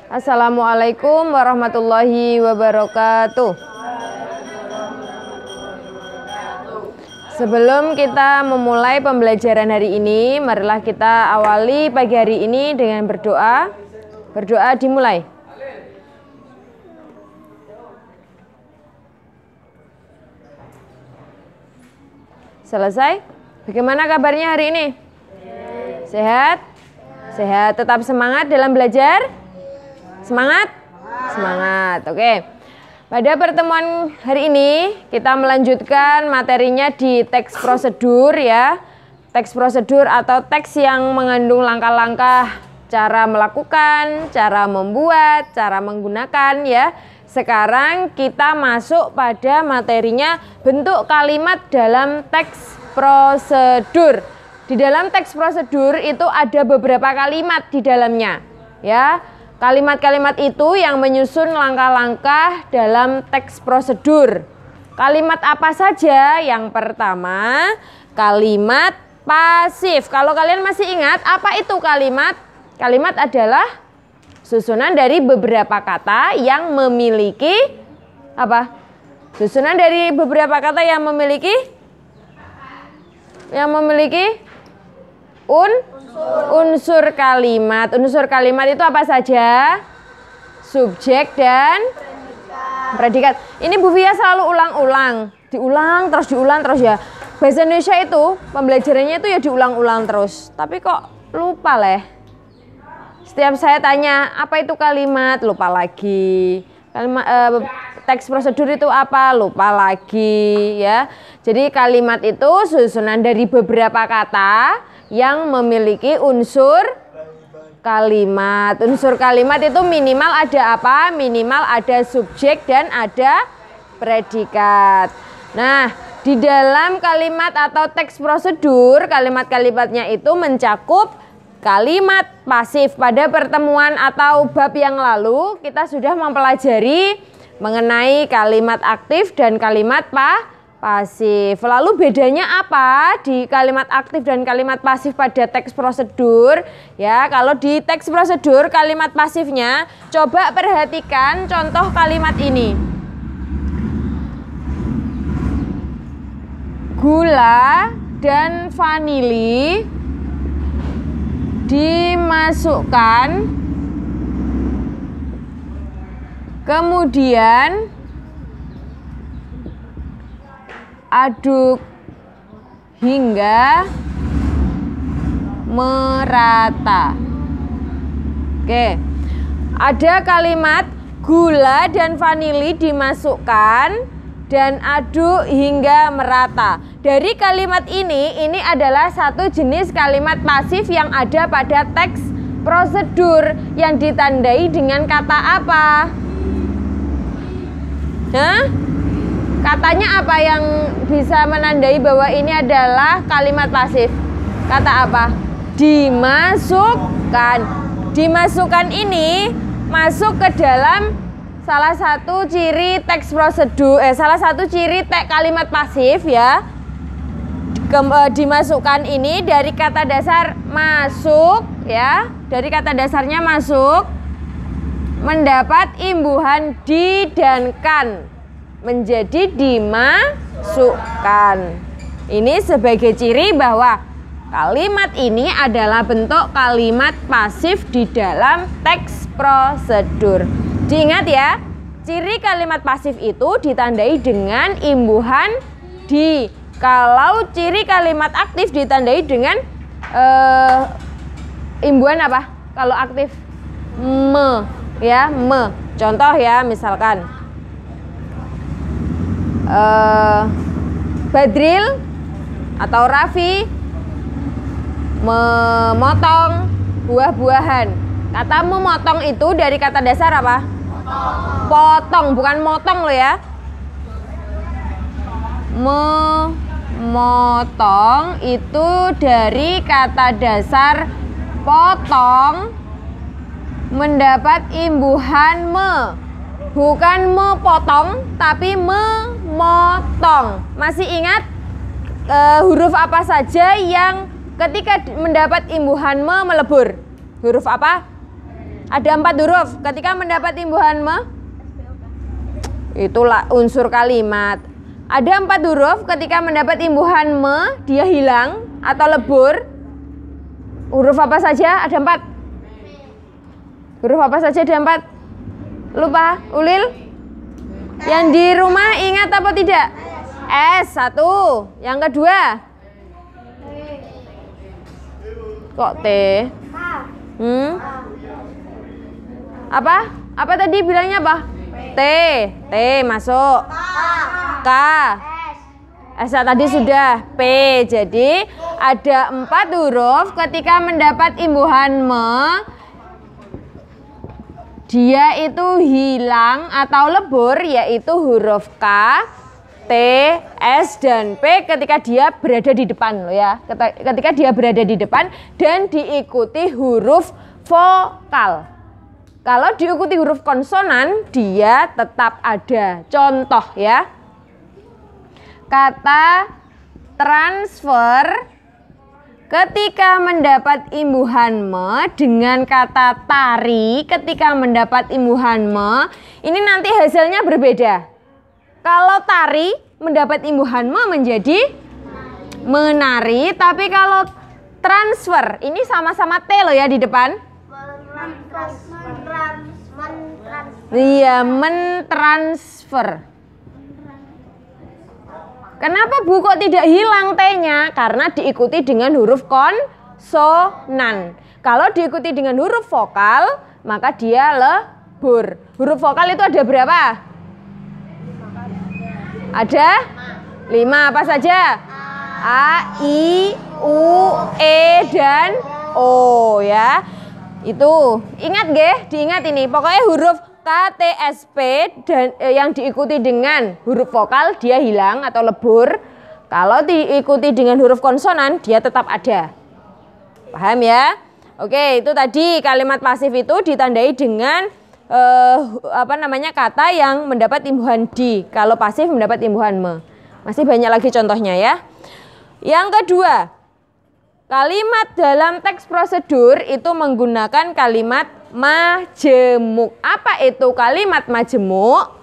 Assalamualaikum warahmatullahi wabarakatuh. Sebelum kita memulai pembelajaran hari ini, marilah kita awali pagi hari ini dengan berdoa. Berdoa dimulai. Selesai? Bagaimana kabarnya hari ini? Sehat? Sehat. Tetap semangat dalam belajar? Semangat? Semangat. Oke. Pada pertemuan hari ini kita melanjutkan materinya di teks prosedur ya. Teks prosedur atau teks yang mengandung langkah-langkah cara melakukan, cara membuat, cara menggunakan ya. Sekarang kita masuk pada materinya bentuk kalimat dalam teks prosedur. Di dalam teks prosedur itu ada beberapa kalimat di dalamnya ya. Kalimat-kalimat itu yang menyusun langkah-langkah dalam teks prosedur. Kalimat apa saja? Yang pertama, kalimat pasif. Kalau kalian masih ingat, apa itu kalimat? Kalimat adalah susunan dari beberapa kata yang memiliki apa? Susunan dari beberapa kata yang memiliki unsur kalimat. Unsur kalimat itu apa saja? Subjek dan predikat. Ini Bu Fia selalu ulang-ulang, diulang terus ya. Bahasa Indonesia itu pembelajarannya itu ya diulang-ulang terus. Tapi kok lupa leh. Setiap saya tanya apa itu kalimat, lupa lagi. Teks prosedur itu apa? Lupa lagi ya. Jadi kalimat itu susunan dari beberapa kata yang memiliki unsur kalimat. Unsur kalimat itu minimal ada apa? Minimal ada subjek dan ada predikat. Nah, di dalam kalimat atau teks prosedur, kalimat-kalimatnya itu mencakup kalimat pasif. Pada pertemuan atau bab yang lalu kita sudah mempelajari mengenai kalimat aktif dan kalimat pasif. Lalu bedanya apa di kalimat aktif dan kalimat pasif pada teks prosedur? Ya, kalau di teks prosedur kalimat pasifnya, coba perhatikan contoh kalimat ini. Gula dan vanili dimasukkan, kemudian aduk hingga merata. Oke, ada kalimat gula dan vanili dimasukkan dan aduk hingga merata. Dari kalimat ini adalah satu jenis kalimat pasif yang ada pada teks prosedur yang ditandai dengan kata apa? Katanya apa yang bisa menandai bahwa ini adalah kalimat pasif? Kata apa? Dimasukkan. Dimasukkan ini masuk ke dalam salah satu ciri teks prosedur, salah satu ciri kalimat pasif ya. Dimasukkan ini dari kata dasar masuk ya. Dari kata dasarnya masuk, mendapat imbuhan di dan kan, menjadi dimasukkan. Ini sebagai ciri bahwa kalimat ini adalah bentuk kalimat pasif di dalam teks prosedur. Diingat ya, ciri kalimat pasif itu ditandai dengan imbuhan di. Kalau ciri kalimat aktif ditandai dengan imbuhan apa? Kalau aktif me ya, me. Contoh ya, misalkan Badril atau Raffi memotong buah-buahan. Kata memotong itu dari kata dasar apa? Potong, bukan motong loh ya. Memotong itu dari kata dasar potong, mendapat imbuhan me. Bukan memotong, tapi memotong. Masih ingat huruf apa saja yang ketika mendapat imbuhan me melebur? Huruf apa? Ada 4 huruf. Ketika mendapat imbuhan me, itulah unsur kalimat. Ada 4 huruf. Ketika mendapat imbuhan me, dia hilang atau lebur. Huruf apa saja? Ada 4. Huruf apa saja ada 4? Lupa, Ulil? Yang di rumah ingat apa tidak? S, 1. Yang kedua? Kok T? Apa? Apa tadi bilangnya apa? T. T masuk. K. S tadi sudah. P. Jadi ada 4 huruf. Ketika mendapat imbuhan me, dia itu hilang atau lebur, yaitu huruf K, T, S, dan P ketika dia berada di depan loh ya. Ketika dia berada di depan dan diikuti huruf vokal. Kalau diikuti huruf konsonan, dia tetap ada. Contoh ya. Kata transfer ketika mendapat imbuhan me dengan kata tari ketika mendapat imbuhan me, ini nanti hasilnya berbeda. Kalau tari mendapat imbuhan me menjadi menari, tapi kalau transfer ini sama-sama T loh ya di depan. Iya, mentransfer. Kenapa Bu kok tidak hilang T-nya? Karena diikuti dengan huruf konsonan. Kalau diikuti dengan huruf vokal, maka dia lebur. Huruf vokal itu ada berapa? Ada 5. Apa saja? A, I, U, E, dan O ya. Itu ingat nggih? Diingat ini. Pokoknya huruf K, T, S, P dan yang diikuti dengan huruf vokal dia hilang atau lebur. Kalau diikuti dengan huruf konsonan dia tetap ada. Paham ya? Oke, itu tadi kalimat pasif itu ditandai dengan kata yang mendapat imbuhan di. Kalau pasif mendapat imbuhan me. Masih banyak lagi contohnya ya. Yang kedua, kalimat dalam teks prosedur itu menggunakan kalimat majemuk. Apa itu kalimat majemuk?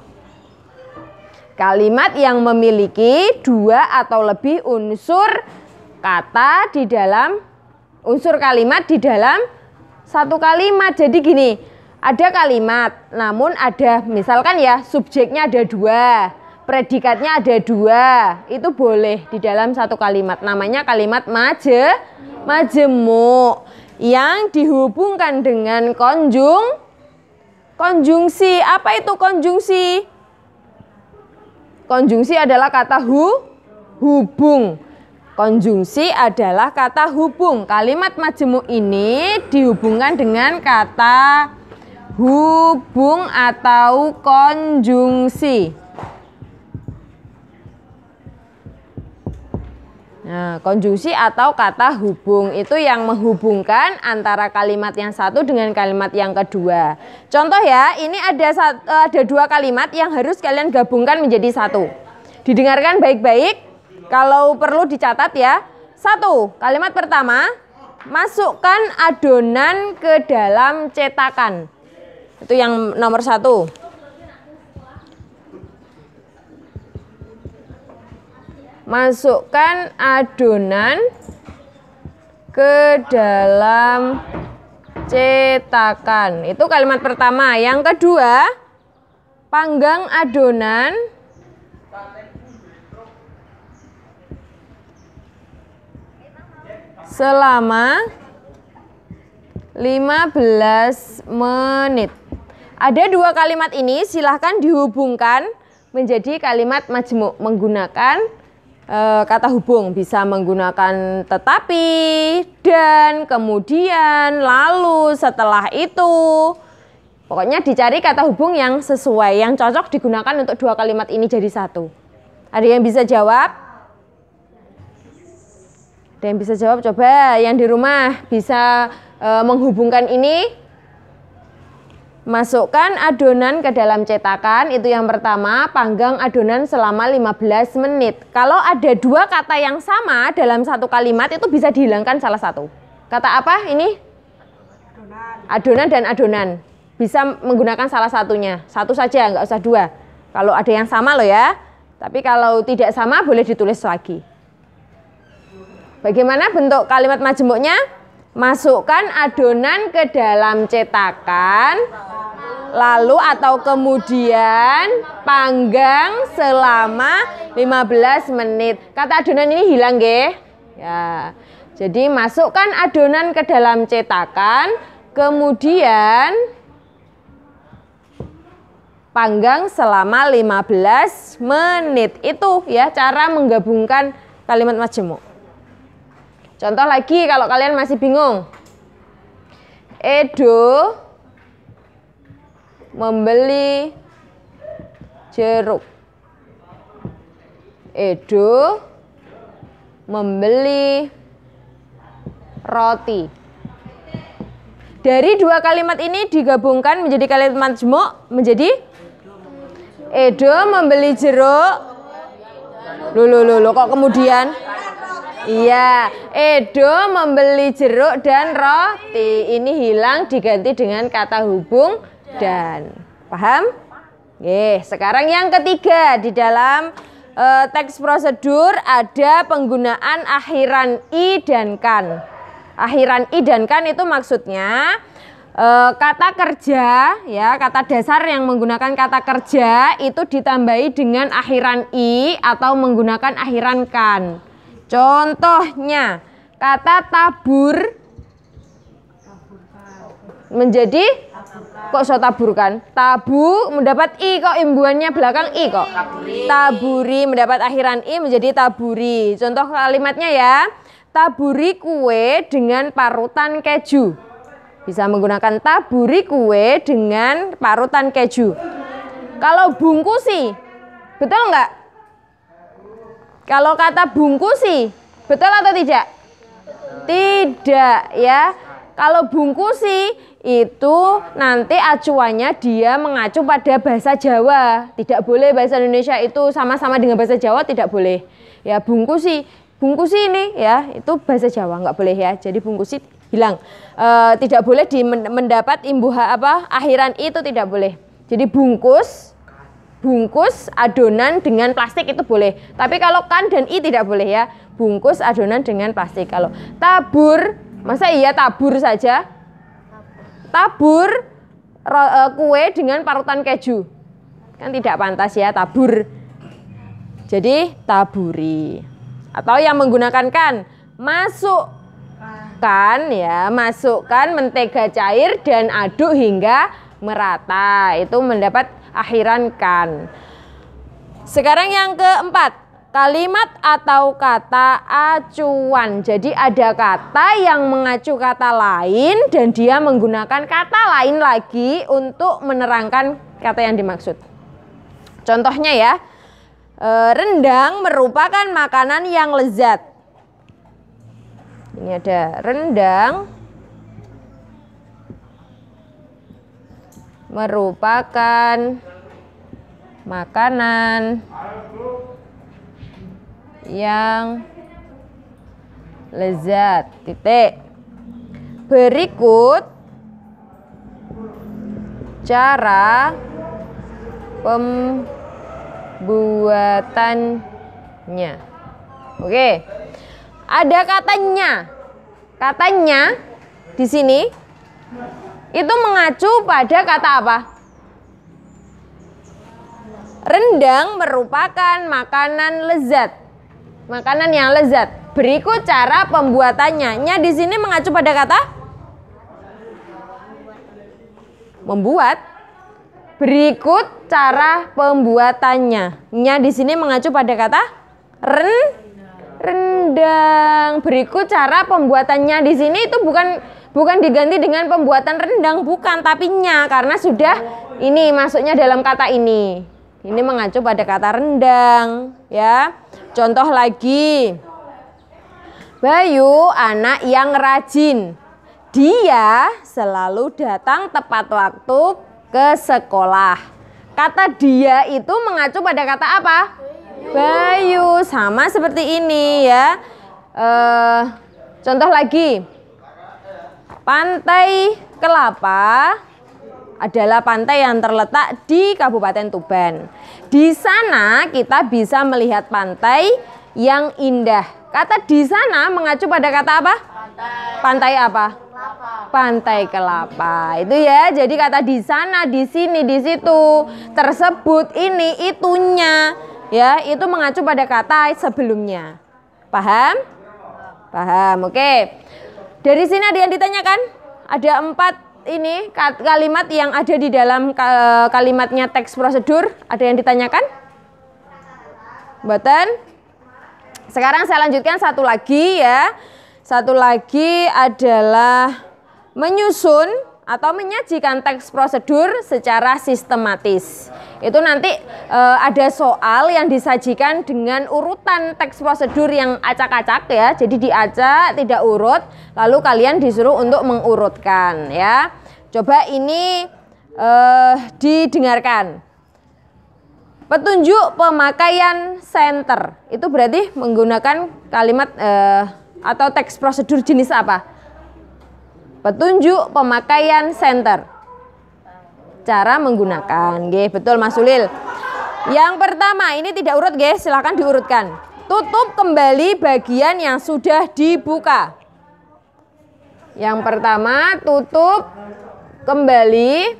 Kalimat yang memiliki 2 atau lebih unsur kata di dalam unsur kalimat di dalam satu kalimat. Jadi gini, ada kalimat, namun ada misalkan ya subjeknya ada 2, predikatnya ada 2, itu boleh di dalam satu kalimat. Namanya kalimat majemuk yang dihubungkan dengan konjungsi. Apa itu konjungsi? Konjungsi adalah kata hubung. Konjungsi adalah kata hubung. Kalimat majemuk ini dihubungkan dengan kata hubung atau konjungsi. Nah, konjungsi atau kata hubung itu yang menghubungkan antara kalimat yang satu dengan kalimat yang kedua. Contoh ya, ini ada 2 kalimat yang harus kalian gabungkan menjadi satu. Didengarkan baik-baik, kalau perlu dicatat ya. 1, kalimat pertama, masukkan adonan ke dalam cetakan. Itu yang nomor 1. Masukkan adonan ke dalam cetakan. Itu kalimat pertama. Yang kedua, panggang adonan selama 15 menit. Ada 2 kalimat ini silahkan dihubungkan menjadi kalimat majemuk menggunakan kata hubung. Bisa menggunakan tetapi, dan, kemudian, lalu, setelah itu. Pokoknya dicari kata hubung yang sesuai, yang cocok digunakan untuk 2 kalimat ini jadi satu. Ada yang bisa jawab? Ada yang bisa jawab? Coba yang di rumah bisa menghubungkan ini. Masukkan adonan ke dalam cetakan, itu yang pertama. Panggang adonan selama 15 menit. Kalau ada 2 kata yang sama dalam satu kalimat, itu bisa dihilangkan salah satu. Kata apa ini? Adonan dan adonan. Bisa menggunakan salah satunya. Satu saja, nggak usah dua. Kalau ada yang sama loh ya. Tapi kalau tidak sama boleh ditulis lagi. Bagaimana bentuk kalimat majemuknya? Masukkan adonan ke dalam cetakan. Lalu atau kemudian panggang selama 15 menit. Kata adonan ini hilang nggih. Ya. Jadi masukkan adonan ke dalam cetakan, kemudian panggang selama 15 menit. Itu ya cara menggabungkan kalimat majemuk. Contoh lagi kalau kalian masih bingung. Edo membeli jeruk. Edo membeli roti. Dari dua kalimat ini digabungkan menjadi kalimat majemuk menjadi Edo membeli jeruk. Loh, kok kemudian? Iya, Edo membeli jeruk dan roti. Ini hilang diganti dengan kata hubung dan. Paham? Sekarang yang ketiga di dalam teks prosedur ada penggunaan akhiran i dan kan. Akhiran i dan kan itu maksudnya kata kerja ya, kata dasar yang menggunakan kata kerja itu ditambahi dengan akhiran i atau menggunakan akhiran kan. Contohnya kata tabur menjadi kok so taburkan? Tabu mendapat i kok imbuhannya belakang i kok. Taburi mendapat akhiran i menjadi taburi. Contoh kalimatnya ya. Taburi kue dengan parutan keju. Bisa menggunakan taburi kue dengan parutan keju. Kalau bungkusi, betul nggak? Kalau kata bungkusi, betul atau tidak? Tidak ya. Kalau bungkusi itu nanti acuannya dia mengacu pada bahasa Jawa. Tidak boleh bahasa Indonesia itu sama-sama dengan bahasa Jawa, tidak boleh. Ya bungkusi ini ya itu bahasa Jawa, nggak boleh ya. Jadi bungkusi hilang. Tidak boleh mendapat akhiran itu tidak boleh. Jadi bungkus adonan dengan plastik itu boleh. Tapi kalau kan dan i tidak boleh ya. Bungkus adonan dengan plastik. Kalau tabur, masa iya tabur saja? Tabur kue dengan parutan keju. Kan tidak pantas ya tabur. Jadi taburi. Atau yang menggunakan kan, masukkan mentega cair dan aduk hingga merata. Itu mendapat akhiran kan. Sekarang yang keempat, kalimat atau kata acuan. Jadi ada kata yang mengacu kata lain dan dia menggunakan kata lain lagi untuk menerangkan kata yang dimaksud. Contohnya ya, rendang merupakan makanan yang lezat. Ini ada rendang merupakan makanan yang lezat. Titik. Berikut cara pembuatannya. Oke. Ada katanya. Katanya di sini itu mengacu pada kata apa? Rendang merupakan makanan lezat. Makanan yang lezat. Berikut cara pembuatannya. Nya di sini mengacu pada kata membuat. Berikut cara pembuatannya. Nya di sini mengacu pada kata rendang. Berikut cara pembuatannya di sini itu bukan diganti dengan pembuatan rendang, bukan, tapi nya karena sudah ini masuknya dalam kata ini. Ini mengacu pada kata rendang, ya. Contoh lagi. Bayu anak yang rajin. Dia selalu datang tepat waktu ke sekolah. Kata dia itu mengacu pada kata apa? Bayu. Sama seperti ini ya. Contoh lagi. Pantai Kelapa adalah pantai yang terletak di Kabupaten Tuban. Di sana kita bisa melihat pantai yang indah. Kata di sana mengacu pada kata apa? Pantai apa? Pantai Kelapa. Itu ya. Jadi kata di sana, di sini, di situ, tersebut, ini, itunya, ya, itu mengacu pada kata sebelumnya. Paham? Paham. Oke. Dari sini ada yang ditanyakan? Ada 4 ini kalimat yang ada di dalam kalimatnya teks prosedur. Ada yang ditanyakan? Mboten? Sekarang saya lanjutkan satu lagi ya. Satu lagi adalah menyusun atau menyajikan teks prosedur secara sistematis. Itu nanti ada soal yang disajikan dengan urutan teks prosedur yang acak-acak ya. Jadi diacak, tidak urut, lalu kalian disuruh untuk mengurutkan ya. Coba ini didengarkan. Petunjuk pemakaian center itu berarti menggunakan kalimat atau teks prosedur jenis apa? Petunjuk pemakaian center. Cara menggunakan, betul Mas Ulil. Yang pertama, ini tidak urut silahkan diurutkan. Tutup kembali bagian yang sudah dibuka. Yang pertama, tutup kembali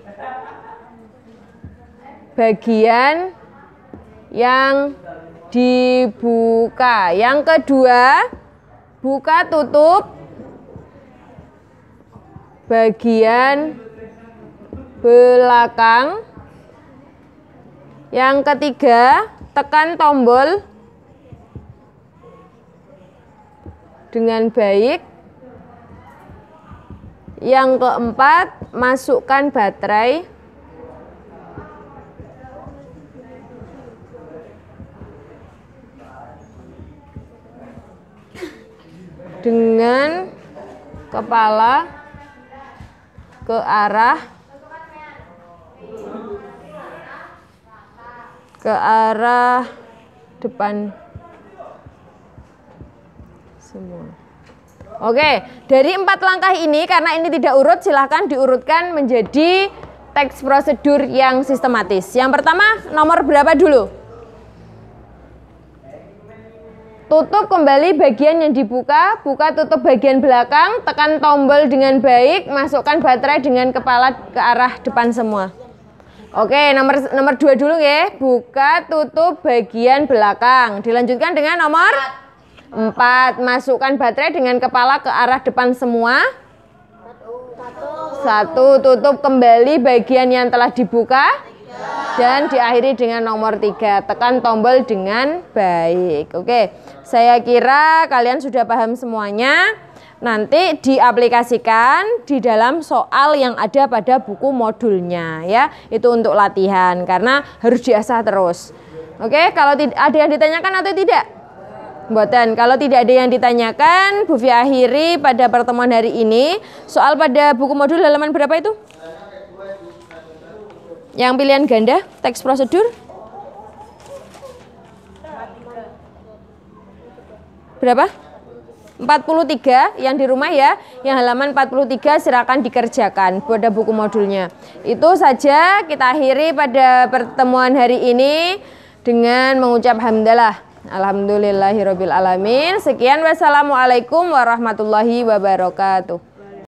bagian yang dibuka. Yang kedua, buka tutup bagian belakang. Yang ketiga, tekan tombol dengan baik. Yang keempat, masukkan baterai. Dengan kepala ke arah depan semua. Oke, dari 4 langkah ini karena ini tidak urut, silahkan diurutkan menjadi teks prosedur yang sistematis. Yang pertama, nomor berapa dulu? Tutup kembali bagian yang dibuka, buka tutup bagian belakang, tekan tombol dengan baik, masukkan baterai dengan kepala ke arah depan semua. Oke, nomor 2 dulu ya. Buka tutup bagian belakang. Dilanjutkan dengan nomor 4, masukkan baterai dengan kepala ke arah depan semua. 1, tutup kembali bagian yang telah dibuka. Dan diakhiri dengan nomor 3, tekan tombol dengan baik. Oke, saya kira kalian sudah paham semuanya. Nanti diaplikasikan di dalam soal yang ada pada buku modulnya ya. Itu untuk latihan karena harus diasah terus. Oke, kalau ada yang ditanyakan atau tidak? Mboten. Kalau tidak ada yang ditanyakan, Bu Fi akhiri pada pertemuan hari ini. Soal pada buku modul halaman berapa itu? Yang pilihan ganda, teks prosedur? Berapa? 43 yang di rumah ya. Yang halaman 43 silakan dikerjakan pada buku modulnya. Itu saja kita akhiri pada pertemuan hari ini dengan mengucap hamdalah. Alhamdulillahirabbil alamin. Sekian, wassalamualaikum warahmatullahi wabarakatuh.